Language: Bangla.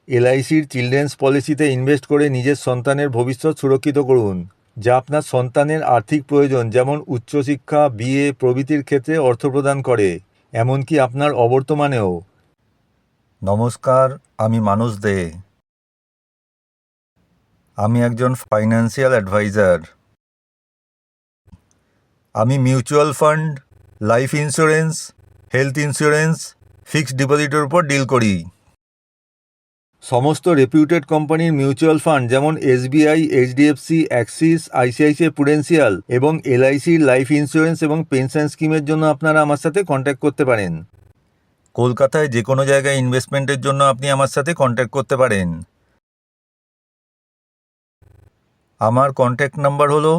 এলআইসির চিলড্রেন্স পলিসিতে ইনভেস্ট করে নিজের সন্তানের ভবিষ্যৎ সুরক্ষিত করুন, যা আপনার সন্তানের আর্থিক প্রয়োজন যেমন উচ্চশিক্ষা, বিয়ে প্রভৃতির ক্ষেত্রে অর্থ প্রদান করে, এমনকি আপনার অবর্তমানেও। নমস্কার, আমি মানস দে। আমি একজন ফাইন্যান্সিয়াল অ্যাডভাইজার। আমি mutual fund, life insurance, health insurance, fixed ডিপোজিটের উপর ডিল করি। সমস্ত রেপিউটেড কোম্পানির মিউচুয়াল ফান্ড যেমন SBI, HDFC, Axis, ICICI Prudential এবং এলআইসির লাইফ ইন্স্যুরেন্স এবং পেনশন স্কিমের জন্য আপনারা আমার সাথে কন্ট্যাক্ট করতে পারেন। কলকাতায় যে কোনো জায়গায় ইনভেস্টমেন্টের জন্য আপনি আমার সাথে কন্ট্যাক্ট করতে পারেন। আমার কন্ট্যাক্ট নাম্বার হলো